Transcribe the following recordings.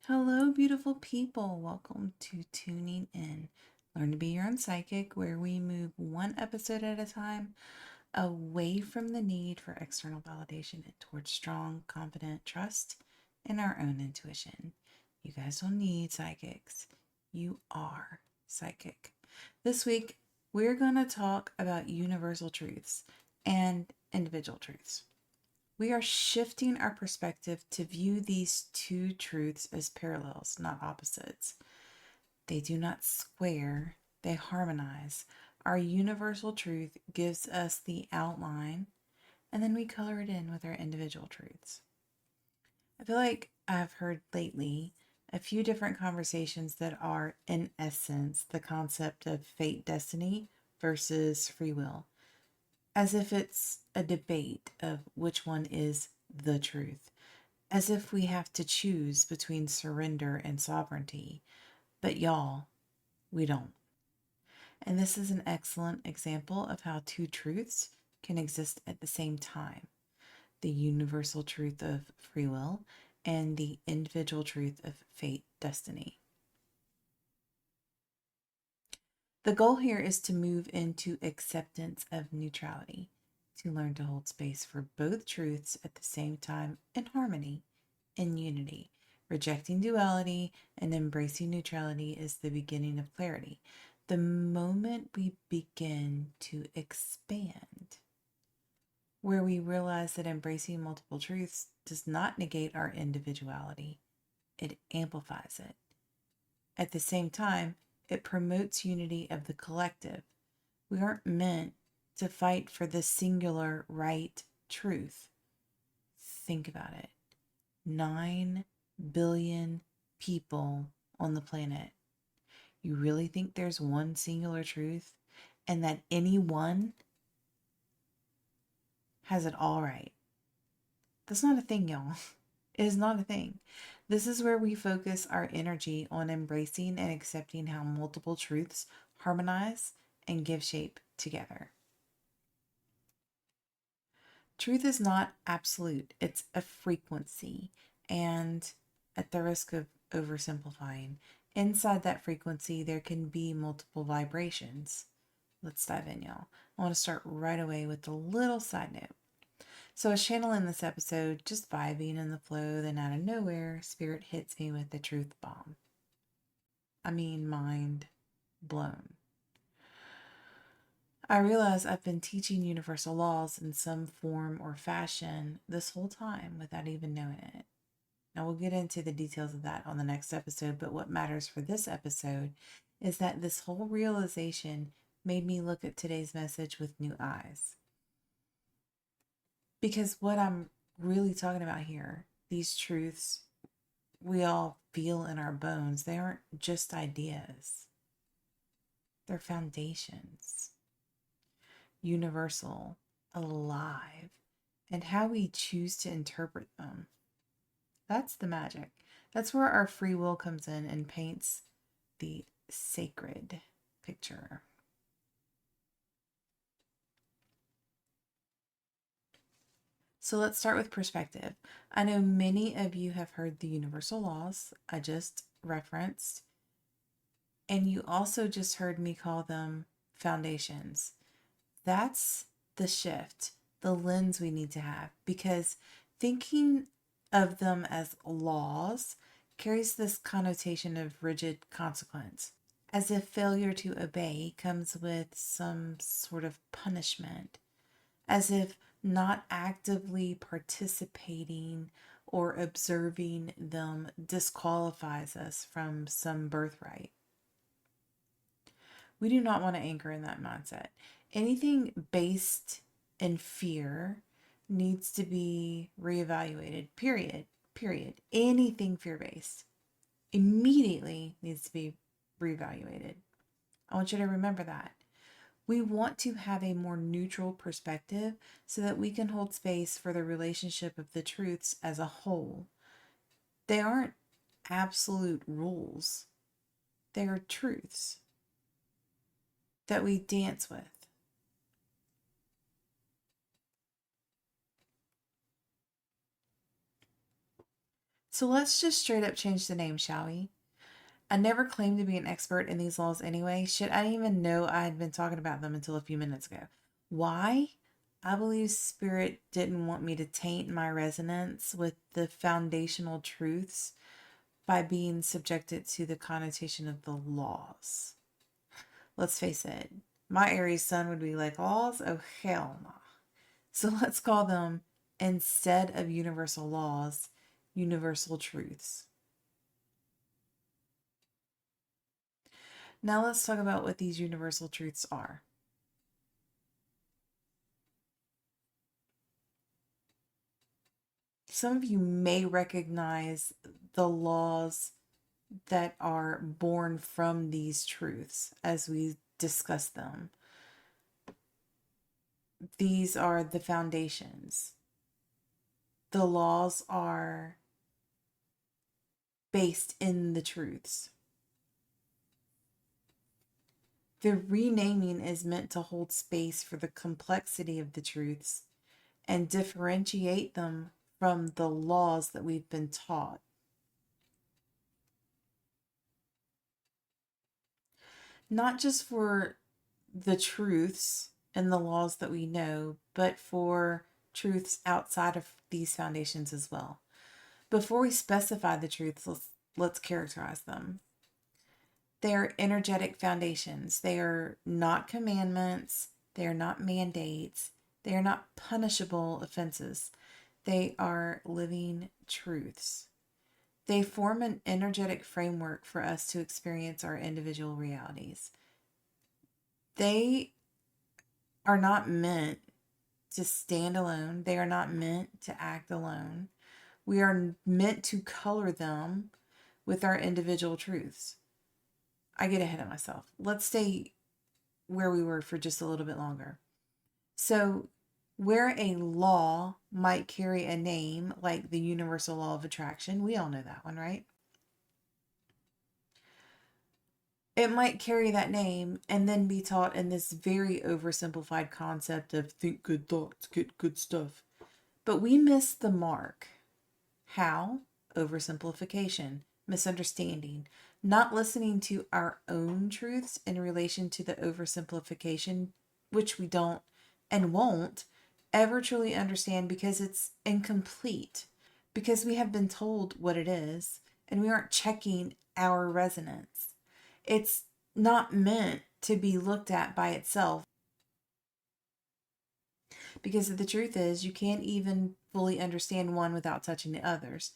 Hello, beautiful people. Welcome to Tuning In. Learn to be your own psychic, where we move one episode at a time away from the need for external validation and towards strong, confident trust in our own intuition. You guys don't need psychics, you are psychic. This week, we're going to talk about universal truths and individual truths. We are shifting our perspective to view these two truths as parallels, not opposites. They do not square, they harmonize. Our universal truth gives us the outline, and then we color it in with our individual truths. I feel like I've heard lately a few different conversations that are, in essence, the concept of fate, destiny versus free will, as if it's a debate of which one is the truth, as if we have to choose between surrender and sovereignty. But y'all, we don't. And this is an excellent example of how two truths can exist at the same time: the universal truth of free will and the individual truth of fate, destiny. The goal here is to move into acceptance of neutrality, to learn to hold space for both truths at the same time in harmony, in unity. Rejecting duality and embracing neutrality is the beginning of clarity. The moment we begin to expand, where we realize that embracing multiple truths does not negate our individuality, it amplifies it. At the same time, it promotes unity of the collective. We aren't meant to fight for the singular right truth. Think about it. 9 billion people on the planet. You really think there's one singular truth and that any one has it all right? That's not a thing, y'all. It is not a thing. This is where we focus our energy on embracing and accepting how multiple truths harmonize and give shape together. Truth is not absolute, it's a frequency. And at the risk of oversimplifying, inside that frequency, there can be multiple vibrations. Let's dive in, y'all. I want to start right away with a little side note. So I was channeling this episode, just vibing in the flow, then out of nowhere, Spirit hits me with the truth bomb. I mean, mind blown. I realize I've been teaching universal laws in some form or fashion this whole time without even knowing it. Now, we'll get into the details of that on the next episode, but what matters for this episode is that this whole realization made me look at today's message with new eyes. Because what I'm really talking about here, these truths we all feel in our bones, they aren't just ideas, they're foundations, universal, alive, and how we choose to interpret them. That's the magic. That's where our free will comes in and paints the sacred picture. So let's start with perspective. I know many of you have heard the universal laws I just referenced, and you also just heard me call them foundations. That's the shift, the lens we need to have, because thinking of them as laws carries this connotation of rigid consequence, as if failure to obey comes with some sort of punishment, as if not actively participating or observing them disqualifies us from some birthright. We do not want to anchor in that mindset. Anything based in fear needs to be reevaluated, period. Period. Anything fear based immediately needs to be reevaluated. I want you to remember that. We want to have a more neutral perspective so that we can hold space for the relationship of the truths as a whole. They aren't absolute rules, they are truths that we dance with. So let's just straight up change the name, shall we? I never claimed to be an expert in these laws anyway. Shit, I didn't even know I had been talking about them until a few minutes ago. Why? I believe Spirit didn't want me to taint my resonance with the foundational truths by being subjected to the connotation of the laws. Let's face it, my Aries sun would be like, laws? Oh, hell no. So let's call them, instead of universal laws, universal truths. Now let's talk about what these universal truths are. Some of you may recognize the laws that are born from these truths as we discuss them. These are the foundations. The laws are based in the truths. The renaming is meant to hold space for the complexity of the truths and differentiate them from the laws that we've been taught. Not just for the truths and the laws that we know, but for truths outside of these foundations as well. Before we specify the truths, let's characterize them. They are energetic foundations. They are not commandments. They are not mandates. They are not punishable offenses. They are living truths. They form an energetic framework for us to experience our individual realities. They are not meant to stand alone. They are not meant to act alone. We are meant to color them with our individual truths. I get ahead of myself. Let's stay where we were for just a little bit longer. So, where a law might carry a name like the universal law of attraction, we all know that one, right? It might carry that name and then be taught in this very oversimplified concept of think good thoughts, get good stuff. But we miss the mark. How? Oversimplification, misunderstanding, not listening to our own truths in relation to the oversimplification, which we don't and won't ever truly understand because it's incomplete, because we have been told what it is and we aren't checking our resonance. It's not meant to be looked at by itself, because the truth is you can't even fully understand one without touching the others,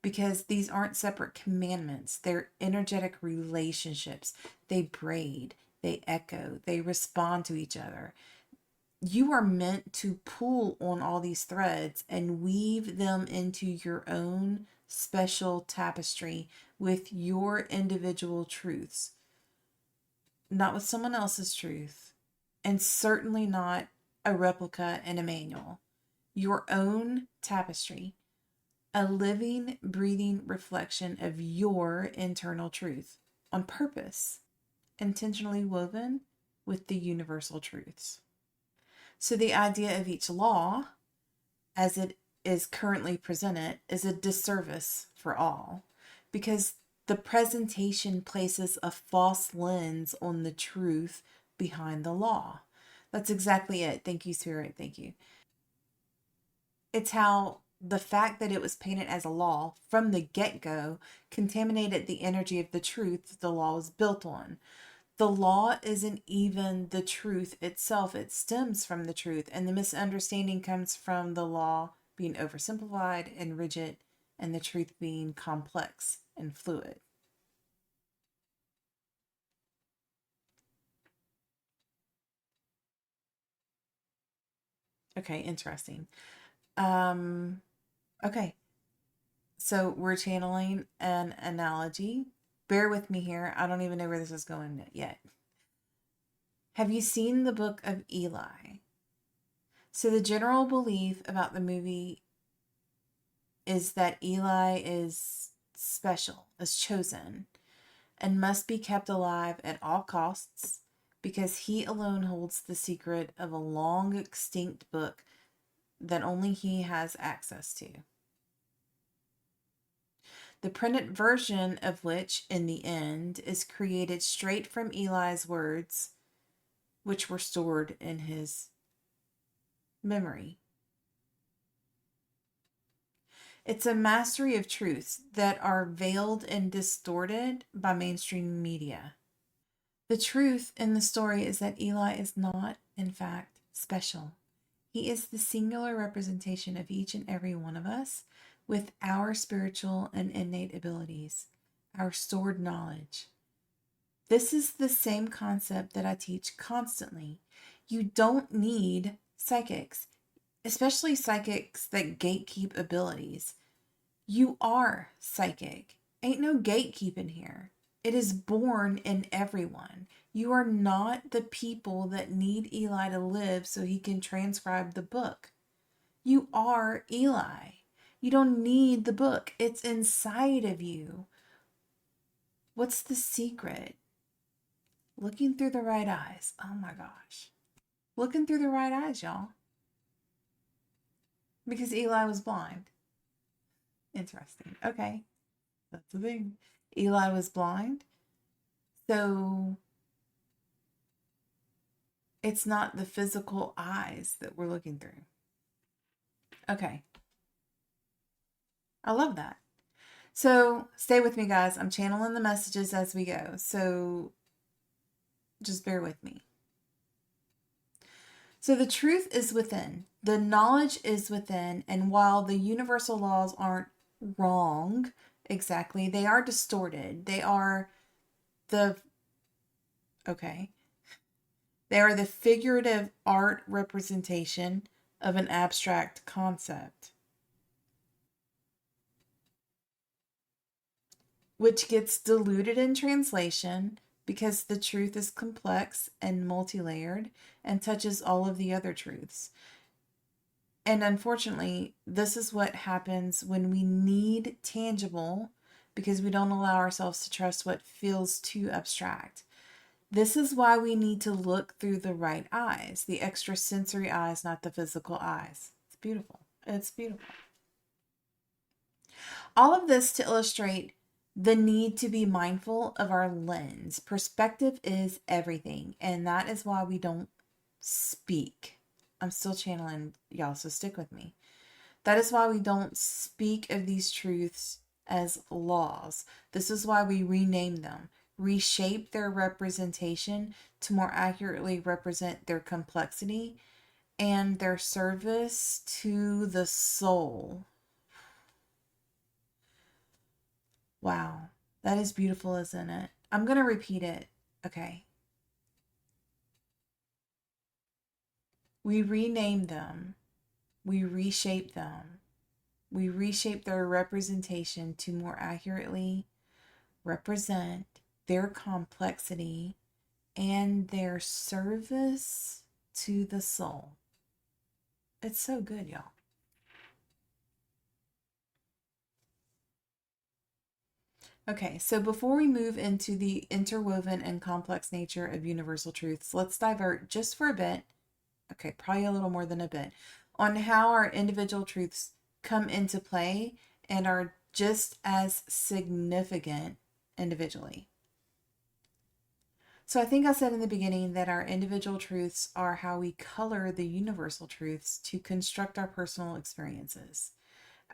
because these aren't separate commandments. They're energetic relationships. They braid, they echo, they respond to each other. You are meant to pull on all these threads and weave them into your own special tapestry with your individual truths, not with someone else's truth, and certainly not a replica in a manual. Your own tapestry, a living, breathing reflection of your internal truth on purpose, intentionally woven with the universal truths. So, the idea of each law, as it is currently presented, is a disservice for all, because the presentation places a false lens on the truth behind the law. That's exactly it. Thank you, Spirit. Thank you. It's how the fact that it was painted as a law from the get-go contaminated the energy of the truth the law was built on. The law isn't even the truth itself. It stems from the truth, and the misunderstanding comes from the law being oversimplified and rigid, and the truth being complex and fluid. Okay, interesting. Um, okay, so we're channeling an analogy. Bear with me here. I don't even know where this is going yet. Have you seen the book of Eli? So the general belief about the movie is that Eli is special, is chosen, and must be kept alive at all costs because he alone holds the secret of a long extinct book that only he has access to. the printed version of which, in the end, is created straight from Eli's words, which were stored in his memory. It's a mastery of truths that are veiled and distorted by mainstream media. The truth in the story is that Eli is not, in fact, special. He is the singular representation of each and every one of us with our spiritual and innate abilities, our stored knowledge. This is the same concept that I teach constantly. You don't need psychics, especially psychics that gatekeep abilities. You are psychic. Ain't no gatekeeping here. It is born in everyone. You are not the people that need Eli to live so he can transcribe the book. You are Eli. You don't need the book. It's inside of you. What's the secret? Looking through the right eyes. Oh my gosh. Looking through the right eyes, y'all. Because Eli was blind. Interesting. Okay. That's the thing. Eli was blind. So it's not the physical eyes that we're looking through. Okay. I love that. So stay with me, guys. I'm channeling the messages as we go. So just bear with me. So the truth is within. The knowledge is within. And while the universal laws aren't wrong exactly, they are distorted. They are the figurative art representation of an abstract concept, which gets diluted in translation because the truth is complex and multi-layered and touches all of the other truths. And unfortunately, this is what happens when we need tangible because we don't allow ourselves to trust what feels too abstract. This is why we need to look through the right eyes, the extrasensory eyes, not the physical eyes. It's beautiful. It's beautiful. All of this to illustrate the need to be mindful of our lens. Perspective is everything, and that is why we don't speak. I'm still channeling y'all, so stick with me. That is why we don't speak of these truths as laws. This is why we rename them, reshape their representation to more accurately represent their complexity and their service to the soul. Wow, that is beautiful, isn't it? I'm going to repeat it. Okay. We rename them. We reshape them. We reshape their representation to more accurately represent their complexity and their service to the soul. It's so good, y'all. Okay, so before we move into the interwoven and complex nature of universal truths, let's divert just for a bit, okay, probably a little more than a bit, on how our individual truths come into play and are just as significant individually. So I think I said in the beginning that our individual truths are how we color the universal truths to construct our personal experiences,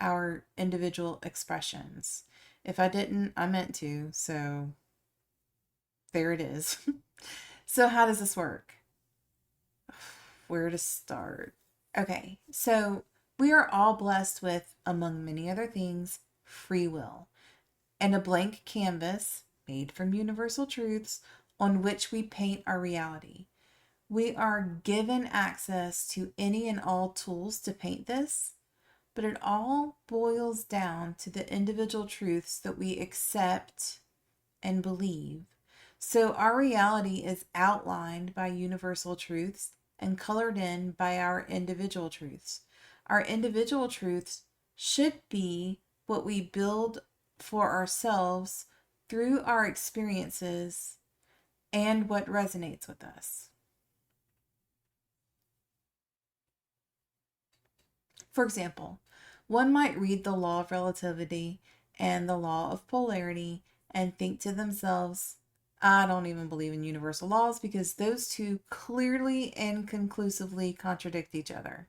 our individual expressions. If I didn't, I meant to, so there it is. So how does this work? Where to start? Okay, so we are all blessed with, among many other things, free will and a blank canvas made from universal truths on which we paint our reality. We are given access to any and all tools to paint this, but it all boils down to the individual truths that we accept and believe. So our reality is outlined by universal truths and colored in by our individual truths. Our individual truths should be what we build for ourselves through our experiences and what resonates with us. For example, one might read the law of relativity and the law of polarity and think to themselves, I don't even believe in universal laws because those two clearly and conclusively contradict each other.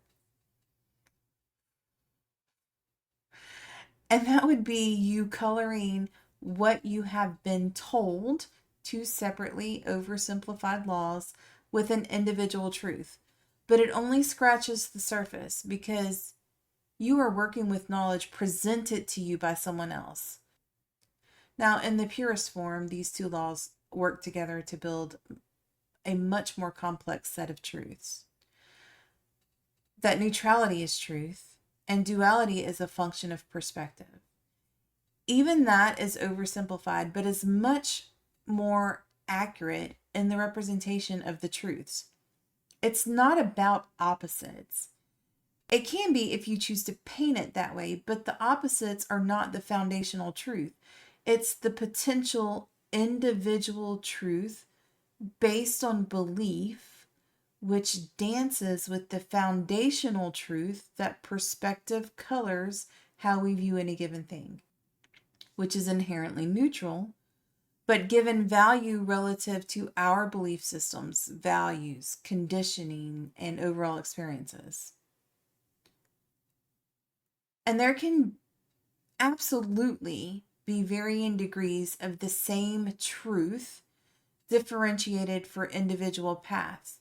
And that would be you coloring what you have been told, two separately oversimplified laws, with an individual truth. But it only scratches the surface because you are working with knowledge presented to you by someone else. Now, in the purest form, these two laws work together to build a much more complex set of truths. That neutrality is truth, and duality is a function of perspective. Even that is oversimplified, but is much more accurate in the representation of the truths. It's not about opposites. It can be if you choose to paint it that way, but the opposites are not the foundational truth. It's the potential individual truth based on belief, which dances with the foundational truth that perspective colors how we view any given thing, which is inherently neutral, but given value relative to our belief systems, values, conditioning, and overall experiences. And there can absolutely be varying degrees of the same truth differentiated for individual paths.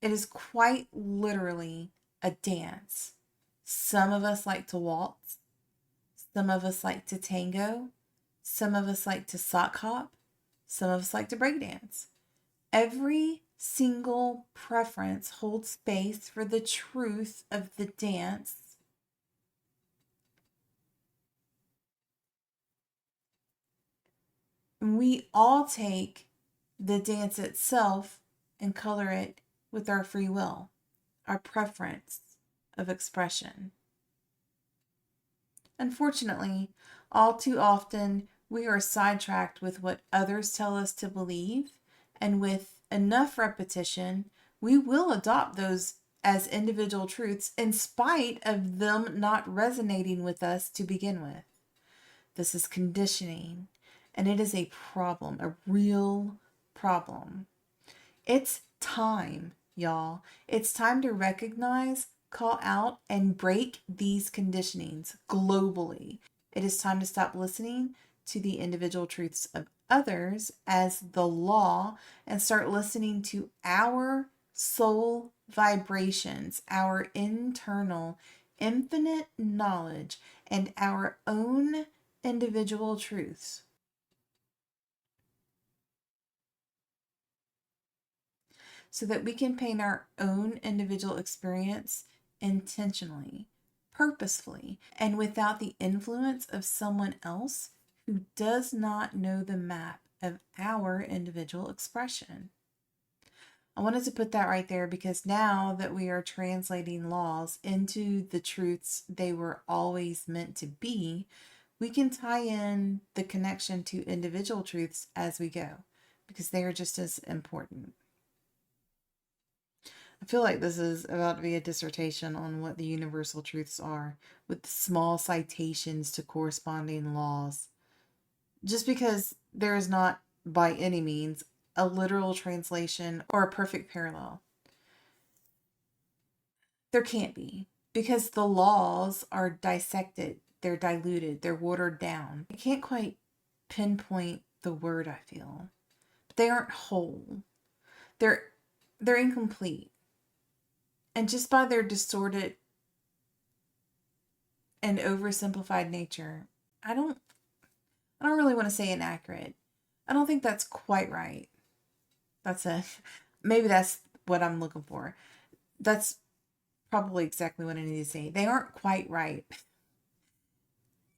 It is quite literally a dance. Some of us like to waltz. Some of us like to tango. Some of us like to sock hop. Some of us like to break dance. Every single preference holds space for the truth of the dance. We all take the dance itself and color it with our free will, our preference of expression. Unfortunately, all too often we are sidetracked with what others tell us to believe, and with enough repetition, we will adopt those as individual truths in spite of them not resonating with us to begin with. This is conditioning, and it is a problem, a real problem. It's time, y'all. It's time to recognize, call out, and break these conditionings globally. It is time to stop listening to the individual truths of others as the law and start listening to our soul vibrations, our internal infinite knowledge, and our own individual truths. So that we can paint our own individual experience intentionally, purposefully, and without the influence of someone else who does not know the map of our individual expression. I wanted to put that right there because now that we are translating laws into the truths they were always meant to be, we can tie in the connection to individual truths as we go because they are just as important. I feel like this is about to be a dissertation on what the universal truths are, with small citations to corresponding laws. Just because there is not, by any means, a literal translation or a perfect parallel. There can't be, because the laws are dissected, they're diluted, they're watered down. I can't quite pinpoint the word, I feel. But they aren't whole. They're incomplete. And just by their distorted and oversimplified nature, I don't really want to say inaccurate. I don't think that's quite right. That's it. Maybe that's what I'm looking for. That's probably exactly what I need to say. They aren't quite right.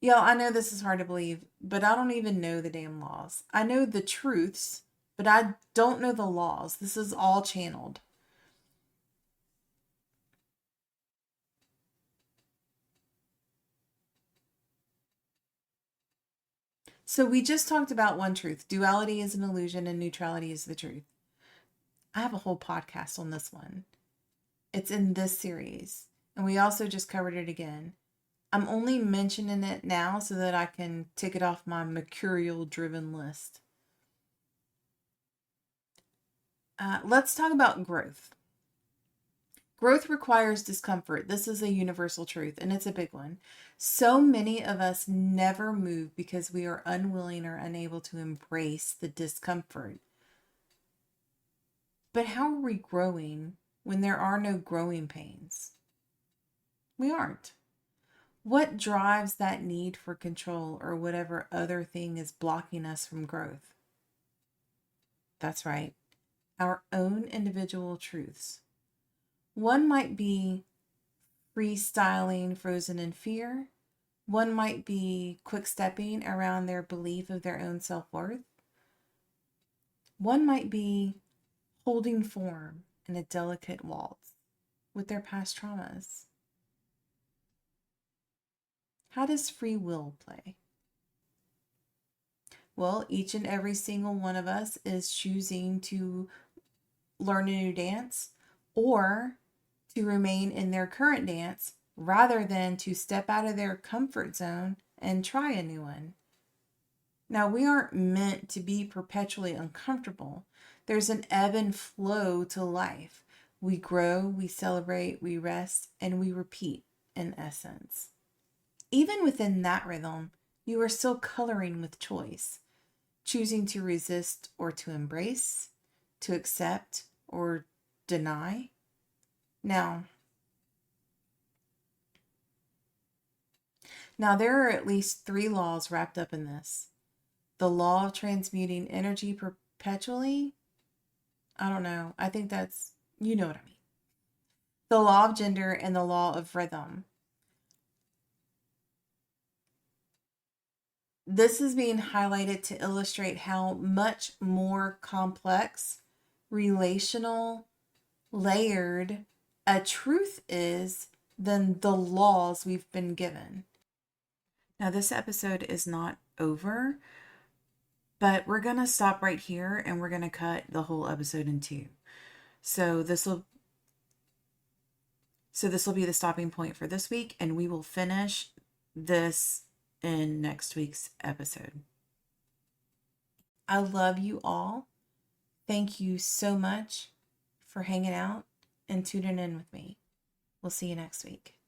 Y'all, I know this is hard to believe, but I don't even know the damn laws. I know the truths, but I don't know the laws. This is all channeled. So we just talked about one truth. Duality is an illusion and neutrality is the truth. I have a whole podcast on this one. It's in this series. And we also just covered it again. I'm only mentioning it now so that I can tick it off my mercurial driven list. Let's talk about growth. Growth requires discomfort. This is a universal truth, and it's a big one. So many of us never move because we are unwilling or unable to embrace the discomfort. But how are we growing when there are no growing pains? We aren't. What drives that need for control or whatever other thing is blocking us from growth? That's right, our own individual truths. One might be freestyling frozen in fear. One might be quick stepping around their belief of their own self worth. One might be holding form in a delicate waltz with their past traumas. How does free will play? Well, each and every single one of us is choosing to learn a new dance or to remain in their current dance rather than to step out of their comfort zone and try a new one. Now, we aren't meant to be perpetually uncomfortable. There's an ebb and flow to life. We grow, we celebrate, we rest, and we repeat in essence. Even within that rhythm, you are still coloring with choice, choosing to resist or to embrace, to accept or deny. Now, there are at least 3 laws wrapped up in this. The law of transmuting energy perpetually. I don't know. I think that's, you know what I mean. The law of gender and the law of rhythm. This is being highlighted to illustrate how much more complex, relational, layered a truth is than the laws we've been given. Now, this episode is not over, but we're going to stop right here and we're going to cut the whole episode in 2. So this will be the stopping point for this week, and we will finish this in next week's episode. I love you all. Thank you so much for hanging out and tuning in with me. We'll see you next week.